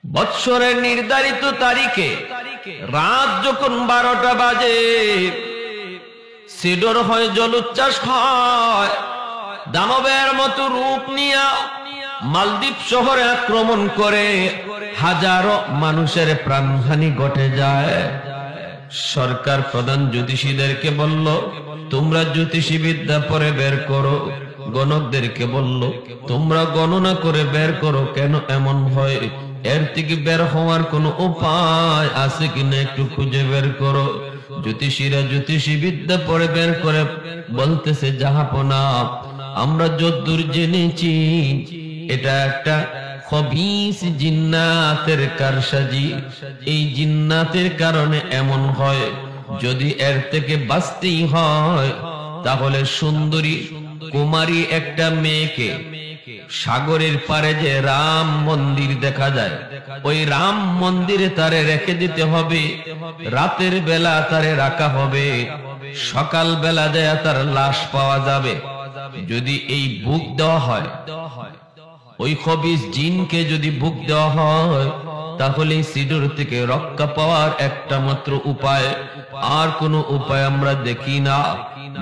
বৎসরের নির্ধারিত তারিখে রাত যখন 12টা বাজে সিডর হয়, জলোচ্ছ্বাস হয়, দানবের মতো রূপ নিয়া মালদ্বীপ শহরে আক্রমণ করে হাজারো মানুষের প্রাণহানি ঘটে যায়। সরকার প্রধান জ্যোতিষীদেরকে বলল, তোমরা জ্যোতিষী বিদ্যা পরে বের করো। গণকদেরকে বলল, তোমরা গণনা করে বের করো কেন এমন হয়। এর থেকে বের হওয়ার কোন উপায় আছে কিনা একটু খুঁজে বের করো। জ্যোতিষীরা জ্যোতিষী বিদ্যা পরে বের করে বলতেছে, জাহাপনা, আমরা যদ্দূর জেনেছি এটা একটা খবিস জিন্নাতের কারসাজি। এই জিন্নাতের কারণে এমন হয়। যদি এর থেকে বাঁচতেই হয় তাহলে সুন্দরী কুমারী একটা মেয়েকে সাগরের পারে যে রাম মন্দির দেখা যায়, ওই রাম মন্দিরে তারে রেখে দিতে হবে। রাতের বেলা তারে রাখা হবে, সকাল বেলা যায় তার লাশ পাওয়া যাবে। যদি এই বুক দেওয়া হয়, ওই খবিস জিনকে যদি বুক দেওয়া হয়, তাহলে সিডর থেকে রক্ষা পাওয়ার একটা মাত্র উপায়, আর কোনো উপায় আমরা দেখি না।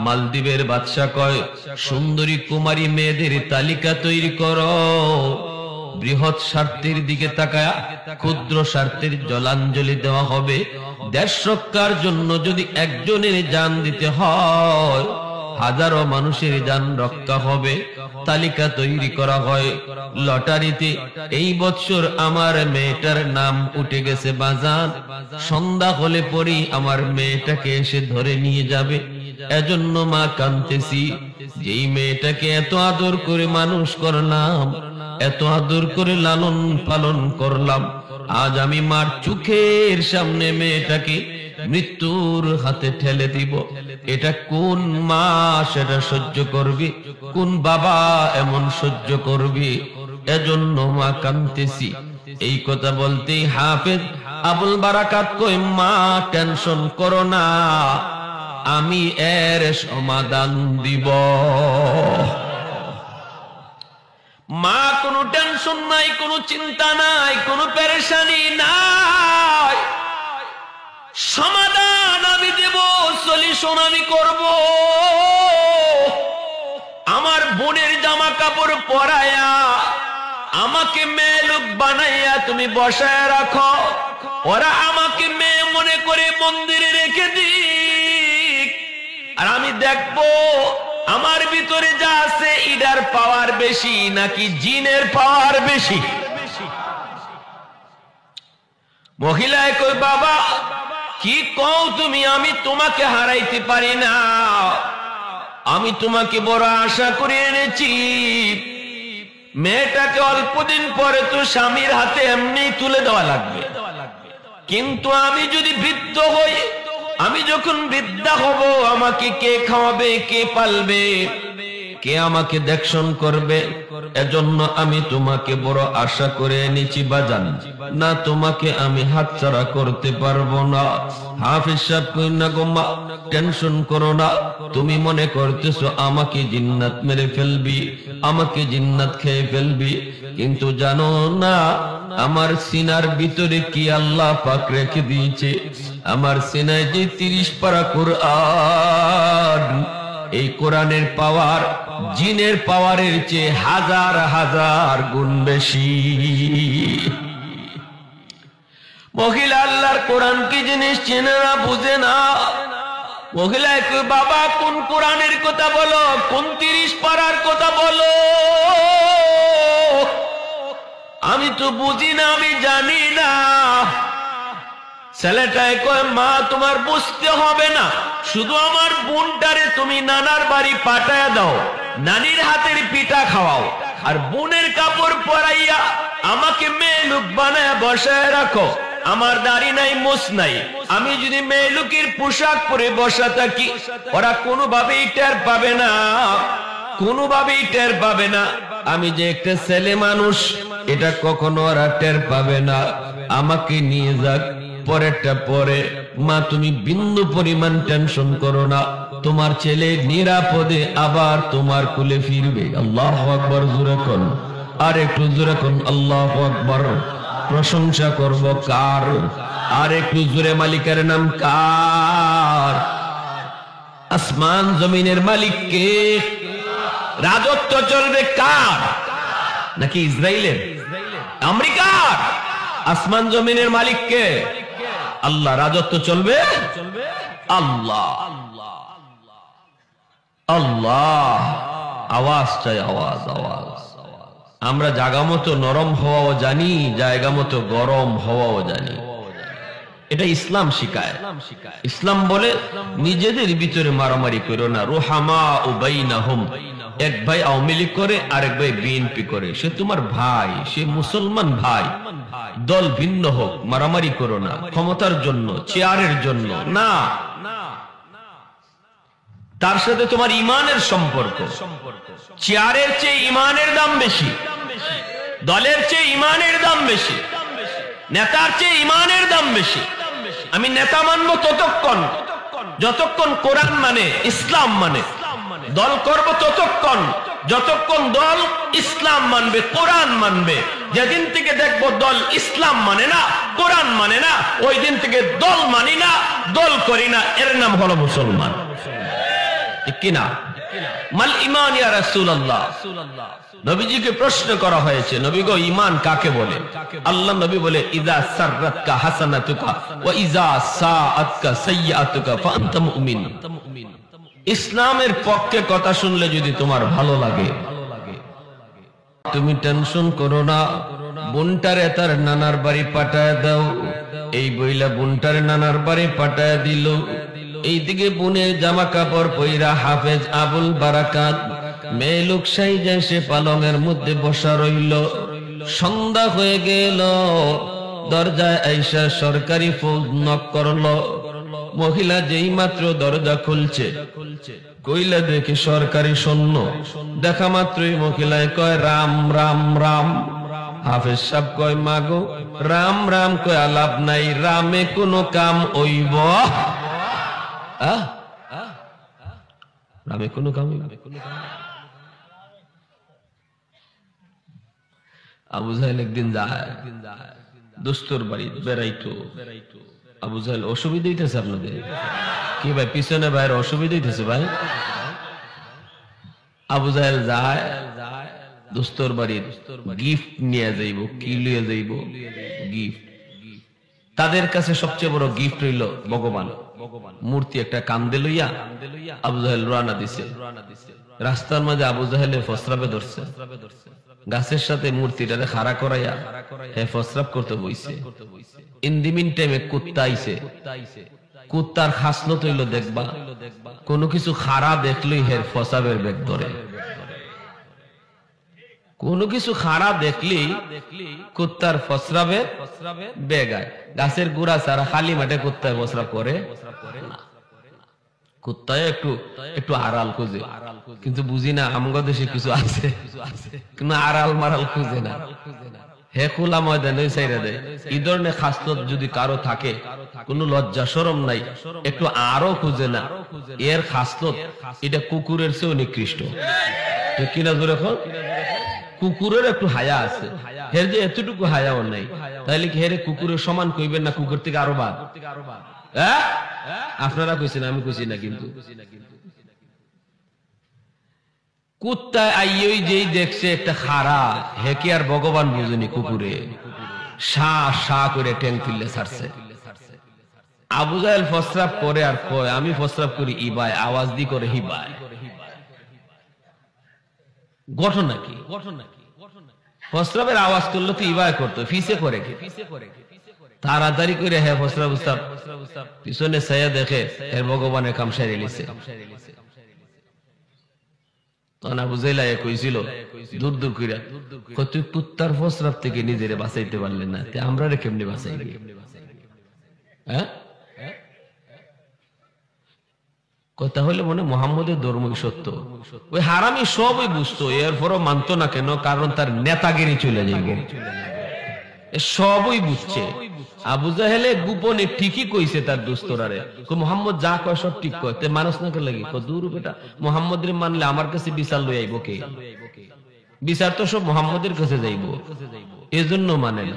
মালদ্বীপের বাদশা কয়, সুন্দরী কুমারী মেয়েদের তালিকা তৈরি করো। বৃহৎ স্বার্থের দিকে তাকায়া ক্ষুদ্র স্বার্থের জলাঞ্জলি দেওয়া হবে। দেশ রক্ষার জন্য যদি একজনের জান দিতে হয়, হাজারো মানুষের জান রক্ষা হবে। তালিকা তৈরি করা হয়। লটারিতে এই বছর আমার মেয়েটার নাম উঠে গেছে বাজান, সন্ধ্যা হলে পরেই আমার মেয়েটাকে এসে ধরে নিয়ে যাবে। এজন্য মা কাঁদতেছি, যেই মেয়েটাকে এত আদর করে মানুষ করলাম, এত আদর করে লালন পালন করলাম, আজ আমি মার চোখের সামনে মেয়েটাকে মৃত্যুর হাতে ঠেলে দিব। এটা কোন মা সেটা সহ্য করবে? কোন বাবা এমন সহ্য করবে? এজন্য মা কাঁদতেছি। এই কথা বলতেই হাফেজ আবুল বারাকাত কয়, মা টেনশন করো না, আমি এর সমাধান দিব। মা কোনো টেনশন নাই, কোনো চিন্তা নাই, কোনো পেরেশানি নাই, সমাধান আমি দেব, সলিউশন আমি করব। আমার বোনের জামা কাপড় পরায়া আমাকে মেয়ে লোক বানাইয়া তুমি বসায় রাখো, ওরা আমাকে মেয়ে মনে করে মন্দিরে রেখে দিক, আর আমি দেখবো আমার ভিতরে যা আছে ইডার পাওয়ার বেশি নাকি জিনের পাওয়ার বেশি। মহিলায় কই, বাবা কি কও তুমি? আমি তোমাকে হারাইতে পারি না, আমি তোমাকে বড় আশা করে এনেছি। মেয়েটাকে অল্পদিন পরে তো স্বামীর হাতে এমনি তুলে দেওয়া লাগবে, কিন্তু আমি যদি বৃদ্ধ হই, আমি যখন বৃদ্ধা হব, আমাকে কে খাওয়াবে, কে পালবে, কে আমাকে দেখশন করবে? এজন্য আমি তোমাকে বড় আশা করে এনেছি বাজান, না তোমাকে আমি হাতছাড়া করতে পারবো না। হাফিজ সাহেব কই, না গো মা টেনশন করো না, তুমি মনে করতেছো আমাকে জিন্নাত মেরে ফেলবি, আমাকে জিন্নাত খেয়ে ফেলবি, কিন্তু জানো না আমার সিনার ভিতরে কি আল্লাহ পাক রেখে দিয়েছে। আমার সিনায় যে 30 পারা কোরআন, এই কোরআনের পাওয়ার জিনের পাওয়ারের চেয়ে হাজার হাজার গুণ বেশি। মহিলা আল্লাহর কোরআন কি জিনিস চেনে না, বুঝে না। মহিলায় কই, বাবা কোন কোরআনের কথা বলো, কোন 30 পারার কথা বলো? আমি তো বুঝি না, আমি জানি না। ছেলেটায় কয়, মা তোমার বুঝতে হবে না, শুধু আমার বোনটারে তুমি নানার বাড়ি পাঠায় দাও, নানির হাতের পিঠা খাওয়াও, আর বোনের কাপড় পরাইয়া আমাকে মেয়ে লোক বানায় বসায় রাখো। আমার দাড়ি নাই, মোছ নাই, আমি যদি মেয়ে লোকের পোশাক পরে বসা থাকি, ওরা কোনোভাবেই টের পাবে না, কোনোভাবেই টের পাবে না আমি যে একটা ছেলে মানুষ, এটা কখনো ওরা টের পাবে না। আমাকে নিয়ে যাক, পরেরটা পরে। মা তুমি বিন্দু পরিমাণ টেনশন করো না, তোমার ছেলে নিরাপদে আবার তোমার কোলে ফিরবে। আল্লাহু আকবার, জোরে কোন, আর একটু জোরে কোন, আল্লাহু আকবার। প্রশংসা করব কার? আর একটু জোরে মালিকের নাম কার? আসমান জমিনের মালিক কে? রাজত্ব চলবে কার? নাকি ইসরায়েলের, আমেরিকার? আসমান জমিনের মালিক কে? আল্লাহ। রাজত্ব চলবে আল্লাহ। আল্লাহ। আওয়াজ চাই, আওয়াজ, আওয়াজ। আমরা জায়গা মতো নরম হওয়াও জানি, জায়গা মতো গরম হওয়াও জানি। এটা ইসলাম শিখায়। ইসলাম বলে নিজেদের ভিতরে মারামারি করো না। রুহামা বাইনাহুম, এক ভাই আওয়ামী লীগ করে, আরেক ভাই বিএনপি করে, সে তোমার ভাই, সে মুসলমান ভাই। দল ভিন্ন হোক, মারামারি করো না ক্ষমতার জন্য, চেয়ারের জন্য না। তার সাথে তোমার ইমানের সম্পর্ক। চেয়ারের চেয়ে ইমানের দাম বেশি, দলের চেয়ে ইমানের দাম বেশি, নেতার চেয়ে ইমানের দাম বেশি। আমি নেতা মানবো ততক্ষণ যতক্ষণ কোরআন মানে, ইসলাম মানে। দল করব ততক্ষণ যতক্ষণ দল ইসলাম মানবে, কোরআন মানবে। যেদিন থেকে দেখবো দল ইসলাম মানে না, কোরআন মানে না, ওই দিন থেকে দল মানি না, দল করি না, এর নাম হলো মুসলমান। ঠিক কিনা? মাল ঈমান ইয়া রাসূলুল্লাহ। নবীজিকে প্রশ্ন করা হয়েছে, নবী গো ঈমান কাকে বলে? আল্লাহ নবী বলে, ইযা সাররাতকা হাসানাতুকা ওয়া ইযা সাআতকা সাইয়্যাতুকা ফাআনতা মুমিন। ইসলামের পক্ষে কথা শুনলে যদি তোমার ভালো লাগে, তুমি টেনশন করো না, বোনটারে তার নানার বাড়ি পাঠায় দাও। এই বইলা বোনটারে নানার বাড়ি পাঠায় দিল। এইদিকে বোনের জামা কাপড় পইরা হাফেজ আবুল বারাকাত মেয়ে লোক সাইজা সে পালঙের মধ্যে বসা রইল। সন্ধ্যা হয়ে গেল, দরজায় আইসা সরকারি ফৌজ নক করলো। মহিলা যেই মাত্র দরজা খুলছে, কইলা দেখে সরকারি সৈন্য। দেখা মাত্রই মহিলায় কয় রাম রাম রাম। হাফেজ সাহেব কয় মাগো রাম রাম কয় আলাপ নাই, রামে কোনো কাম হইব? রামে কোনো কাম হইব? আবু জাহেল একদিন যায় দোস্তর বাড়ি বেড়াইতো। আবু জাহেল অসুবিধা হইতেছে আপনাদের কি ভাই? পিছনে ভাইয়ের অসুবিধা হইতেছে ভাই? আবু জাহেল যায় দোস্তর বাড়ির, গিফট নিয়ে যাইব। কি লিয়ে যাইব? গিফট। তাদের কাছে সবচেয়ে বড় গিফট হইল ভগবান মূর্তি। একটা কান্দে লইয়া আবু জাহেল রওনা দিছে। রাস্তার মাঝে আবু জাহেলের ফসরাবে ধরছে, গাছের সাথে মূর্তিটারে খাড়া করাইয়া হে ফসরাব করতে বইছে। ইন দি মিন টাইমে কুত্তা আইছে। কুত্তার খাসলত হইল দেখবা, কোনো কিছু খাড়া দেখলেই হের ফসাবের বেগ ধরে। কোনো কিছু খাড়া দেখলেই কুত্তার ফসরাবে বেগ আয়। গাছের গুড়া ছাড়া খালি মাঠে কুত্তায় ফসরা করে না। কুত্তায় একটু একটু আড়াল খুঁজে, কিন্তু বুঝি না আমগো দেশে কিছু আছে, কিন্তু আড়াল মারাল খুঁজে না। হে খোলা ময়দানে ছাইরা দেয়। এই ধরনের খাসলত যদি কারো থাকে, কোনো লজ্জা শরম নাই, একটু আরো খুঁজে না, এর খাসলত এটা কুকুরের চেয়েও নিকৃষ্ট। ঠিক কিনা? জোরে এখন কুকুরের একটু হায়া আছে, হের যে এতটুকু হায়াও নাই, তাইলে কি হেরে কুকুরের সমান কইবেন না? কুকুর থেকে আরো বাদ? আপনারা কইছেন, আমি কইছি না। কিন্তু কুত্তা আইয়ই যেই দেখছে একটা খাড়া, হে কি আর ভগবান বুঝেনি? কুকুরে সা সা করে ট্যাং ফিল্লে ছাড়ছে। আবু জাহেল ফসরাব করে আর কয় আমি ফসরাব করি ইবায়, আওয়াজ দি করে হিবায়। ঘটনা কি? ফসরাবের আওয়াজ করলো তো ইবায় করতো, ফিসে করে কি? তাড়াতাড়ি করে হ্যাঁ ফসরাব উস্তাদ পিছনে ছায়া দেখে এর ভগবানের কাম সাইরে লিছে। তখন আবু জাহেল কইছিল দূর দূর কইরা, তুই কুত্তার ফসরাব থেকে নিজেরে বাঁচাইতে পারলেন না, আমরা রে কেমনে বাঁচাইবি? হ্যাঁ, কথা হলে মনে মুহাম্মদের ধর্মই সত্য। ওই হারামি সবই বুঝতো, এরপরও মানতো না কেন? কারণ তার নেতাগিরি চলে যাইব। সবই বুঝছে। আবু জাহেলে গোপনে ঠিকই কইছে তার দোস্তরারে, মুহাম্মদ যা কয় সব ঠিক কয়, তে মানুষ না কে লাগি দূর বেটা, মুহাম্মদের মানলে আমার কাছে বিচার লই আইব কে? বিচার তো সব মুহাম্মদের কাছে যাইব। এজন্য মানে না।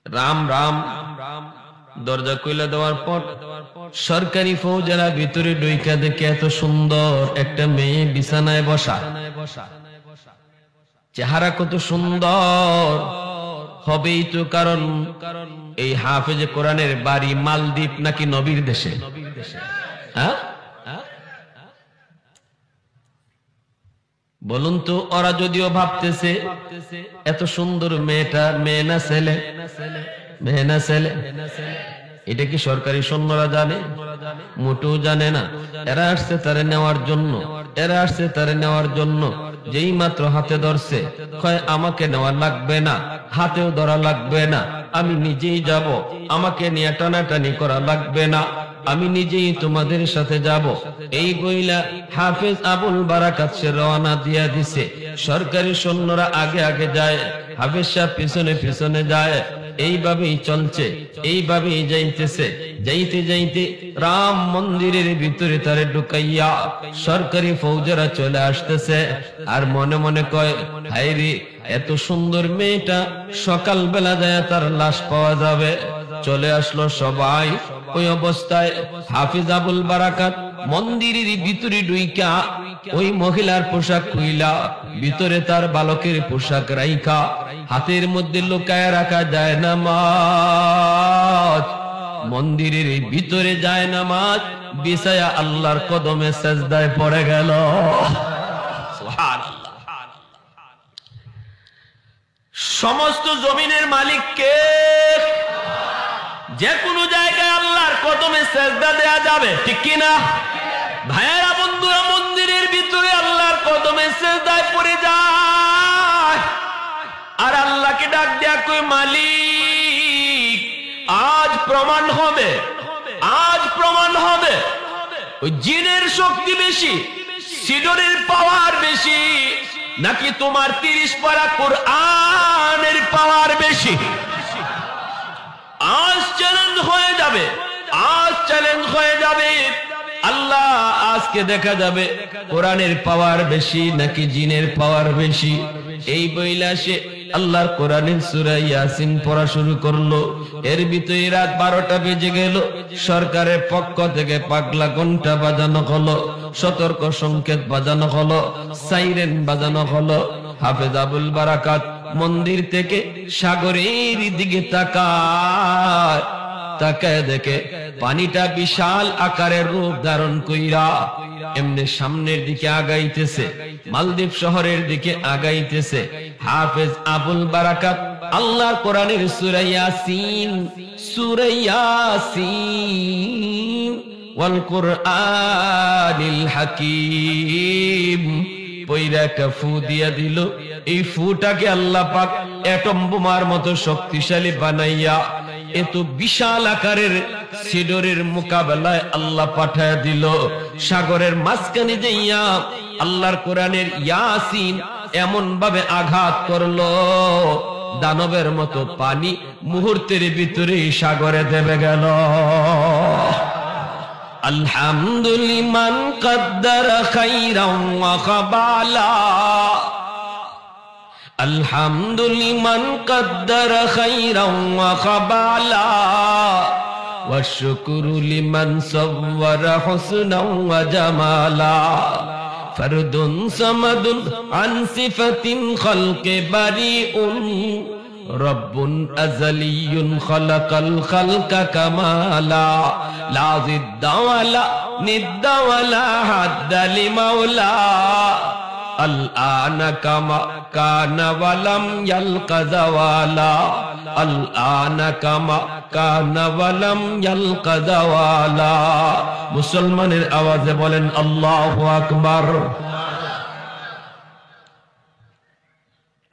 রাম রাম দরজা কইলা দেওয়ার পর সরকারি ফৌজেরা ভিতরে ঢুইকা দেখে এত সুন্দর একটা মেয়ে বিছানায় বসা, চেহারা কত সুন্দর হবেই তো, কারণ এই হাফেজে কোরআনের বাড়ি মালদ্বীপ নাকি নবীর দেশে? হ্যাঁ বলুন তো, ওরা যদিও ভাবতেছে এত সুন্দর মেয়েটা মেয়ে না ছেলে, মেয়ে না ছেলে, এটা কি সরকারি সৈন্যরা জানে? মোটেও জানে না। এরা আসছে তারে নেওয়ার জন্য, এরা আসছে তারে নেওয়ার জন্য। যেই মাত্র হাতে ধরছে, কয় আমাকে নেওয়া লাগবে না, হাতেও ধরা লাগবে না, আমি নিজেই যাব, আমাকে নিয়ে টানাটানি করা লাগবে না, আমি নিজেই তোমাদের সাথে যাব। এই বইলা হাফেজ আবুল বারাকাত সে রওনা দিয়া দিছে। সরকারি সৈন্যরা আগে আগে যায়, হাফেজ সাহেব পিছনে পিছনে যায়। এইভাবেই চলছে, এইভাবেই যাইতেছে। যাইতে যাইতে রাম মন্দিরের ভিতরে তারে ঢুকাইয়া সরকারি ফৌজেরা চলে আসতেছে। আর মনে মনে কয়, হায় রে, এত সুন্দর মেয়েটা সকাল বেলা যায় তার লাশ পাওয়া যাবে। চলে আসলো সবাই। ওই অবস্থায় হাফিজ আবুল বারাকাত মন্দিরের ভিতরে ঢুইকা ওই মহিলার পোশাক খুইলা ভিতরে তার বালকের পোশাক রাইখা হাতের মধ্যে লুকায় রাখা যায় নামাজ, মন্দিরের ভিতরে যায় নামাজ বিছায়া আল্লাহর কদমে সেজদায় পড়ে গেল। সুবহানাল্লাহ। সমস্ত জমিনের মালিক কে? যে কোনো জায়গায় আল্লাহর কদমে সেজদা দেয়া যাবে, ঠিক কি না ভাইয়েরা বন্ধুরা? মন্দিরের ভিতরে আল্লাহর কদমে সেজদায় পড়ে যায় আর আল্লাহকে ডাক দেয়া কই, মালিক আজ প্রমাণ হবে, আজ প্রমাণ হবে ওই জিনের শক্তি বেশি, সিডরের পাওয়ার বেশি, নাকি তোমার 30 পারা কোরআনের পাওয়ার বেশি? আজ চ্যালেঞ্জ হয়ে যাবে, আজ চ্যালেঞ্জ হয়ে যাবে। আল্লাহ আজকে দেখা যাবে কোরআনের পাওয়ার বেশি নাকি জিনের পাওয়ার বেশি। এই বইলা সে আল্লাহর কোরআনের সূরা ইয়াসিন পড়া শুরু করলো। এর ভিতরে রাত 12টা বেজে গেল। সরকারের পক্ষ থেকে পাগলা ঘন্টা বাজানো হলো, সতর্ক সংকেত বাজানো হলো, সাইরেন বাজানো হলো। হাফেজ আবুল বারাকাত মন্দির থেকে সাগরের দিকে তাকায়, তাকায় দেখে পানিটা বিশাল আকারের রূপ ধারণ কইরা এমনি সামনের দিকে আগাইতেছে, মালদ্বীপ শহরের দিকে আগাইতেছে। হাফেজ আবুল বারাকাত আল্লাহর কোরআনের সূরা ইয়াসিন, সূরা ইয়াসিন ওয়াল কুরআনিল হাকীম পয়রা একটা ফু দিয়া দিল। এই ফুটাকে আল্লাহ পাক অ্যাটম বোমার মতো শক্তিশালী বানাইয়া এত বিশাল আকারের সিডরের মোকাবেলায় আল্লাহ পাঠায় দিল। সাগরের মাঝখানে যাইয়া আল্লাহর কোরআনের ইয়াসিন এমন ভাবে আঘাত করলো, দানবের মতো পানি মুহূর্তের ভিতরে সাগরে দেবে গেল। আলহামদুলিমান কদ্দার খাইরাম ওয়া খাবালা, আলহামদুলিমান কদ্দার খাইরাম ওয়া খাবালা, ওয়া শুকরু লিমান সাওয়ারা হুসনাও ওয়া জামালা, ফরদুন সামাদুন আন সিফাতিন খালকে বারিউন, রব্বুন আযালিয়ুন খালাকাল খালকা কামালা, লা জিদ্দা ওয়ালা নিদ্দা ওয়ালা হাদ্দা লিমাওলা, আল আনা কামা কানা ওয়ালাম ইয়ালকা যাওয়ালা, আল আনা কামা কানা ওয়ালাম ইয়ালকা যাওয়ালা। মুসলমানের আওয়াজে বলেন আল্লাহু আকবার।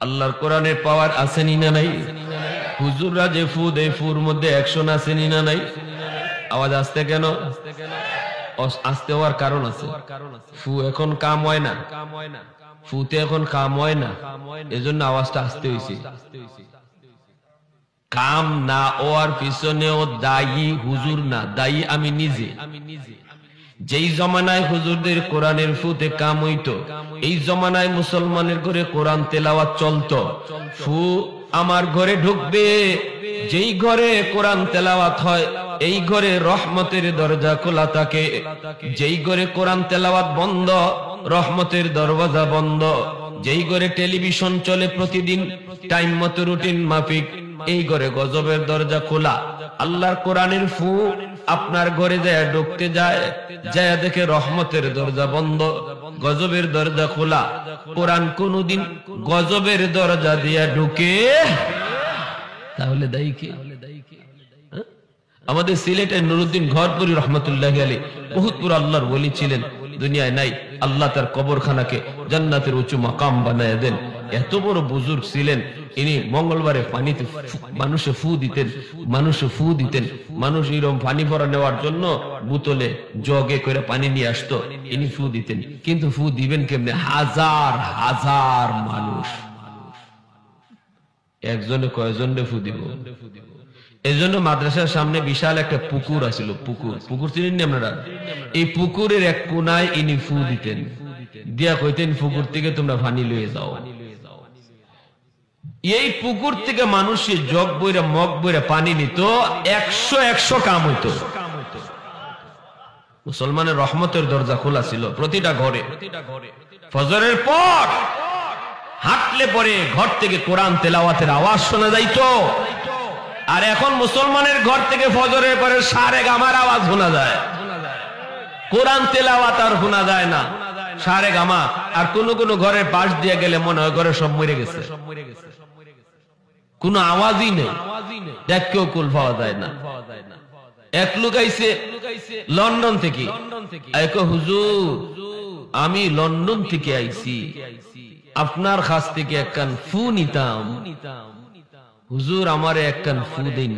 আল্লাহর কোরআনের পাওয়ার আসেনি না নাই? হুজুররা যে ফু দেয়, ফুর মধ্যে অ্যাকশন আসেনি না নাই? আওয়াজ আসতে কেন? আসতে হওয়ার কারণ আছে। ফু এখন কাম হয় না, ফুতে এখন কাম হয় না, এজন্য আওয়াজটা আসতে হয়েছে। কাম না হওয়ার পিছনেও দায়ী হুজুর না, দায়ী আমি নিজে। যেই জমানায় হুজুরদের কোরআনের ফুতে কাম হইতো, এই জমানায় মুসলমানের ঘরে কোরআন তেলাওয়াত চলতো। ফু আমার ঘরে ঢুকবে, যেই ঘরে কোরআন তেলাওয়াত হয় এই ঘরে রহমতের দরজা খোলা থাকে। যেই ঘরে কোরআন তেলাওয়াত বন্ধ, রহমতের দরজা বন্ধ। যেই ঘরে টেলিভিশন চলে প্রতিদিন টাইম মতো রুটিন মাফিক, এই ঘরে গজবের দরজা খোলা। আল্লাহর কোরআনের ফু আপনার ঘরে যায় ঢুকতে যায়, যায় দেখে রহমতের দরজা বন্ধ, গজবের দরজা খোলা। কোরআন কোনদিন গজবের দরজা দিয়া ঢুকে, তাহলে দায়ী কে? আমাদের সিলেটের নুরুদ্দিন ঘরপুরি রহমতুল্লাহি আলাইহি বহুত পুরো আল্লাহর ওলি ছিলেন, দুনিয়ায় নাই। আল্লাহ তার কবরখানাকে জান্নাতের উঁচু মাকাম বানায় দেন। এত বড় বুজুর্গ ছিলেন। ইনি মঙ্গলবারে পানিতে মানুষে ফু দিতেন, মানুষ এরকম পানি ভরা নেওয়ার জন্য বোতলে জগে করে পানি নিয়ে আসতো, ইনি ফু দিতেন। কিন্তু ফু দিবেন কেমনে? হাজার হাজার মানুষ, একজনে কয়জনে ফু দিব? এই জন্য মাদ্রাসার সামনে বিশাল একটা পুকুর আছিল। পুকুর চিনেন আপনারা? এই পুকুরের এক কোনায় ইনি ফু দিতেন, দিয়া কইতেন পুকুর থেকে তোমরা পানি লয়ে যাও। এই পুকুর থেকে মানুষের জগ বইরা মগ বইরা পানি নিত, 100 কাম হইতো। মুসলমানের রহমতের দরজা খোলা ছিল প্রতিটা ঘরে। ফজরের পর হাঁটলে পরে ঘর থেকে কোরআন তেলাওয়াতের আওয়াজ শোনা যাইতো। আর এখন মুসলমানের ঘর থেকে ফজরের পরে সারে গামার আওয়াজ শোনা যায়, কোরআন তেলাওয়াত আর শোনা যায় না। সারে গামা আর কোন কোন ঘরের পাশ দিয়ে গেলে মনে হয় ঘরে সব মরে গেছে, কোনো আওয়াজই নেই, দেখকেও কুল পাওয়া যায় না। এক লোক আইছে লন্ডন থেকে, হুজুর আমি লন্ডন থেকে আইছি, আপনার কাছ থেকে একখান ফু নিতাম, হুজুর আমারে একখান ফু দিন।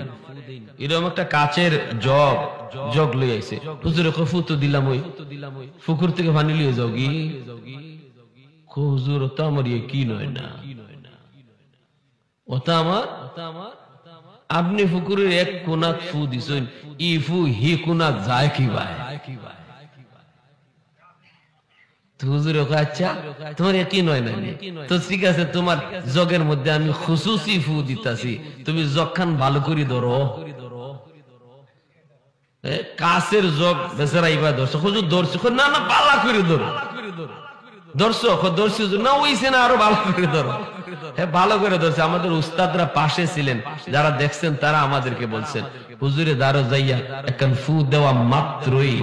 এরকম একটা কাচের জগ লই আইছে, হুজুর ফু তো দিলাম, ওই পুকুর থেকে পানি লিয়ে যাও কি? হুজুর ওটা আমার কি নয় না, ওটা আমার, আপনি পুকুরের এক কোনা ফু দিছেন, ই ফু হি কোনা যায় কি ভাই? আচ্ছা তোমার কি নয় না, তো ঠিক আছে, তোমার জগের মধ্যে আমি খুশুসি ফু দিতাছি, তুমি জগখান ভালো করে ধরো। কাছের জগ বেচারা ইবা ধরছো, হুজুর ধরছো না, না পালা করে ধরো, ধরছো ধরছি না, ওইছে না, আরো ভালো করে ধরো। হ্যাঁ ভালো করে ধরছে। আমাদের উস্তাদরা পাশে ছিলেন, যারা দেখছেন তারা আমাদেরকে বলছেন, হুজুরে দাঁড়ো যাইয়া একখান ফু দেওয়া মাত্রই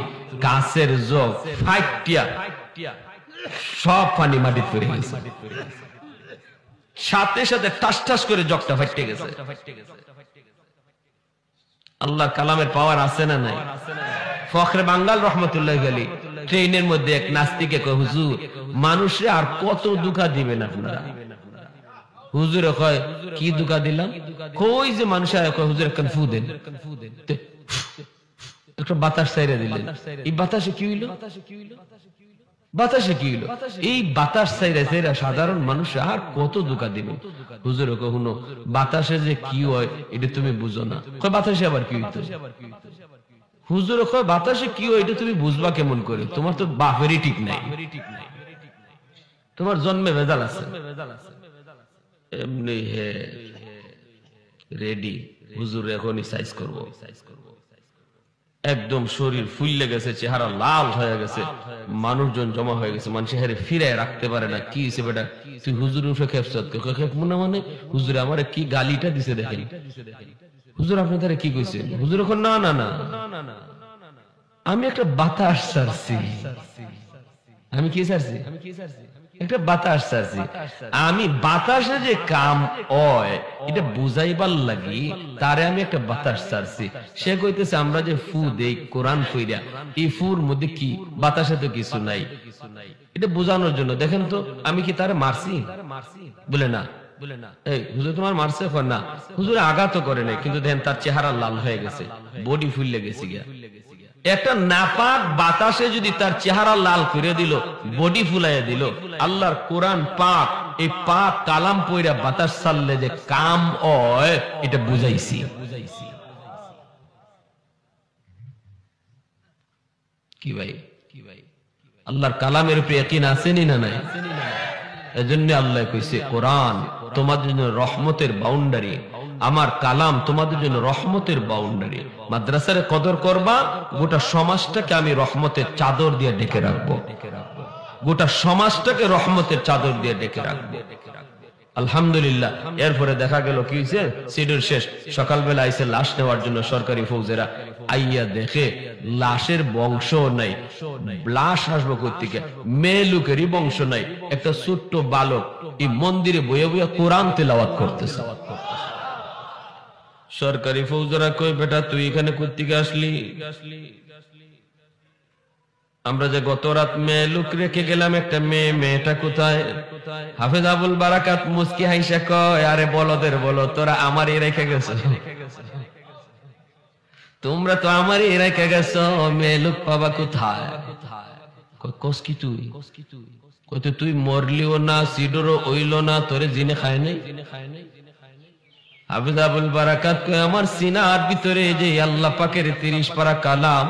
কাছের জগ ফাইটিয়া সব পানি মাটি পড়ে গেছে, সাথে সাথে টাস টাস করে জগটা ফাইটে গেছে। আল্লাহর কালামের পাওয়ার আছে না নাই? ফখরে বাঙ্গাল রহমতুল্লাহ আলাইহি ট্রেনের মধ্যে এক নাস্তিকে কয়, হুজুর মানুষে আর কত দুঃখা দিবেন আপনারা? হুজুরে কয় কি দুঃখা দিলাম? কই যে মানুষে কয় হুজুর একখান ফু দেন, একটা বাতাস ছাইরা দিলেন। এই বাতাসে কি হইল? বাতাসে কি হইল? এই বাতাস ছাইরা ছাইরা সাধারণ মানুষ আর কত দুঃখা দিবে? হুজুর কখনো বাতাসে যে কি হয় এটা তুমি বুঝো না। কয় বাতাসে আবার কি হইতো? হুজুর কয় বাতাসে কি হয় এটা তুমি বুঝবা কেমন করে? তোমার তো বাপেরই ঠিক নাই, তোমার জন্মে ভেজাল আছে। এমনি রেডি হুজুর এখনই সাইজ করবো, একদম শরীর ফুললে গেছে, চেহারা লাল হয়ে গেছে, মানুষজন জমা হয়ে গেছে, মানুষ হেরে ফিরে রাখতে পারে না। কি হয়েছে বেটা, তুই হুজুর উঠে খেপসাদ মনে মানে হুজুর আমার কি গালিটা দিছে দেখেন, হুজুর আপনি তারা কি কইছেন? হুজুর এখন না না না আমি একটা বাতাস ছাড়ছি। আমি কি ছাড়ছি? একটা বাতাস ছাড়ছি। আমি বাতাসে যে কাম হয় এটা বুঝাইবার লাগি তারে আমি একটা বাতাস ছাড়ছি। সে কইতেছে আমরা যে ফু দেই কোরআন কইরা, এই ফুর মধ্যে কি? বাতাসে তো কিছু নাই। এটা বোঝানোর জন্য দেখেন তো আমি কি তারে মারছি? বলে না, এই হুজুর তোমার মারছে? না হুজুর আঘাত করে নাই, কিন্তু দেখেন তার চেহারা লাল হয়ে গেছে, বডি ফুললে গেছে গিয়া। একটা নাপাক বাতাসে যদি তার চেহারা লাল করে দিল, বডি ফুলাইয়া দিল, আল্লাহর কোরআন পাক এই পাক কালাম পয়রা বাতাস ছাড়লে যে কাম হয় এটা বুঝাইছি। কি ভাই? আল্লাহর কালামের উপরে ইয়াকিন আছেনি না নাই? এজন্য আল্লাহ কইছে কোরআন তোমাদের জন্য রহমতের বাউন্ডারি, আমার কালাম তোমাদের জন্য রহমতের বাউন্ডারি। মাদ্রাসার কদর করবা, গোটা সমাজটাকে আমি রহমতের চাদর দিয়ে ঢেকে রাখবো, গোটা সমাজটাকে রহমতের চাদর দিয়ে ঢেকে রাখবো। আলহামদুলিল্লাহ। এরপরে দেখা গেল কি হয়েছে, সিডুর শেষ, সকালবেলা আইসে লাশ নেওয়ার জন্য সরকারি ফৌজেরা, আইয়া দেখে লাশের বংশ নাই। লাশ আসবো কোত্থেকে? মেয়ে লোকেরই বংশ নাই। একটা ছোট্ট বালক এই মন্দিরে বইয়া বইয়া কোরআন তেলাওয়াত করতেছে। সরকারি ফৌজেরা কই, বেটা তুই এখানে কোত্থেকে আসলি? আমরা যে গত রাত মেয়ে লোক রেখে গেলাম, একটা মেয়েটা কোথায়? হাফেজ আবুল বারাকাত মুস্কি হাইসা কয়, আরে বলদের বলো, তোরা আমারই রেখে গেছো, তোমরা তো আমারই রেখে গেছো, মেয়ে লোক পাবা কোথায়? কস কি তুই? কত তুই মরলিও না, সিডরও হইল না, তোরে জিনে খায় নাই? হাফেজ আবুল বারাকাত কয়, আমার সিনার ভিতরে যে আল্লাহ পাকের 30 পারা কালাম,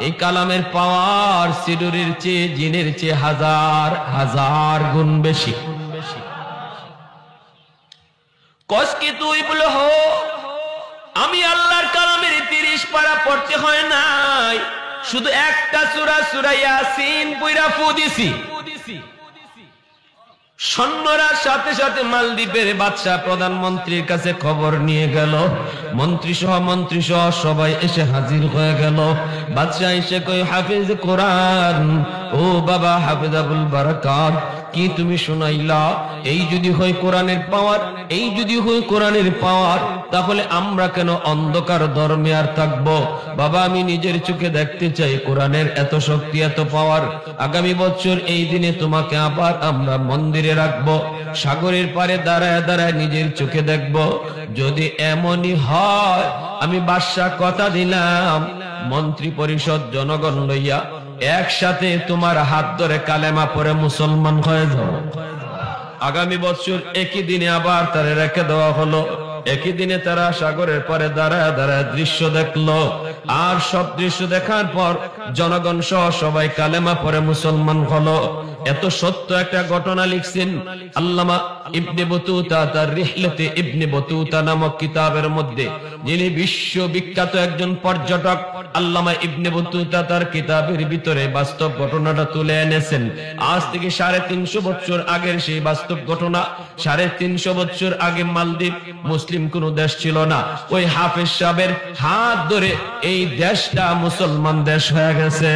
এই কালামের পাওয়ার সিডুরের চেয়ে, জিনের চেয়ে হাজার হাজার গুণ বেশি। কস কি তুই? বলে হো, আমি আল্লাহর কালামের 30 পারা পড়তে হয় নাই, শুধু একটা সূরা, সূরা ইয়াসিন পড়া ফু দিছি। সৈন্যরা সাথে সাথে মালদ্বীপের বাদশাহ প্রধানমন্ত্রীর কাছে খবর নিয়ে গেল, মন্ত্রী সহ সবাই এসে হাজির হয়ে গেল। বাদশাহ এসে কয়, হাফেজ কোরআন, ও বাবা হাফেজ আবুল বারাকাত, কি তুমি শুনাইলা? এই যদি হয় কোরআনের পাওয়ার, এই যদি হয় কোরআনের পাওয়ার, তাহলে আমরা কেন অন্ধকার ধর্মে আর থাকবো? বাবা আমি নিজের চোখে দেখতে চাই কোরআনের এত শক্তি, এত পাওয়ার। আগামী বছর এই দিনে তোমাকে আবার আমরা মন্দিরে রাখবো, সাগরের পারে দাঁড়ায় দাঁড়ায় নিজের চোখে দেখবো। যদি এমনই হয়, আমি বাদশা কথা দিলাম, মন্ত্রী পরিষদ জনগণ লইয়া একসাথে তোমার হাত ধরে কালেমা পড়ে মুসলমান হয়ে যাও। আগামী বছর একই দিনে আবার তারা রেখে দেওয়া হলো। একই দিনে তারা সাগরের পারে দাঁড়ায় দাঁড়ায় দৃশ্য দেখলো, আর সব দৃশ্য দেখার পর জনগণ সহ সবাই কালেমা পড়ে মুসলমান হলো। এত সত্য একটা ঘটনা লিখছেন আল্লামা ইবনে বতুতা তার রিহলাতে ইবনে বতুতা নামক কিতাবের মধ্যে। যিনি বিশ্ববিখ্যাত একজন পর্যটক, আল্লামা ইবনে বতুতা তার কিতাবের ভিতরে বাস্তব ঘটনাটা তুলে এনেছেন। আজ থেকে 350 বছর আগের সেই বাস্তব ঘটনা। 350 বছর আগে মালদ্বীপ মুসলিম কোন দেশ ছিল না। ওই হাফেজ সাহেবের হাত ধরে এই দেশটা মুসলমান দেশ হয়ে গেছে।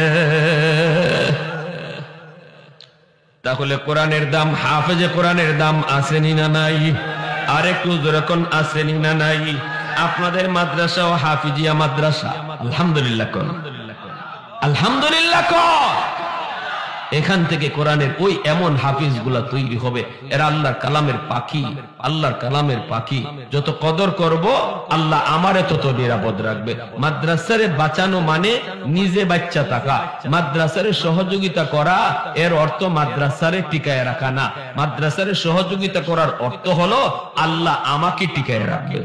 তাহলে কোরআনের দাম, হাফেজে কোরআনের দাম আসেনি না নাই? আরেকটু যখন আসেনি না নাই? আপনাদের মাদ্রাসা ও হাফিজিয়া মাদ্রাসা, আলহামদুলিল্লাহ কোন, আলহামদুলিল্লাহ কোন। এখান থেকে কোরআনের ওই এমন হাফিজ গুলা তৈরি হবে, এরা আল্লাহর কালামের পাখি, আল্লাহর কালামের পাখি। যত কদর করব আল্লাহ আমারে তত নিরাপদ রাখবে। মাদ্রাসারে বাঁচানো মানে নিজে বাচ্চা থাকা, মাদ্রাসারে সহযোগিতা করা এর অর্থ মাদ্রাসারে টিকায় রাখা না। মাদ্রাসারে সহযোগিতা করার অর্থ হলো আল্লাহ আমাকে টিকায় রাখবে।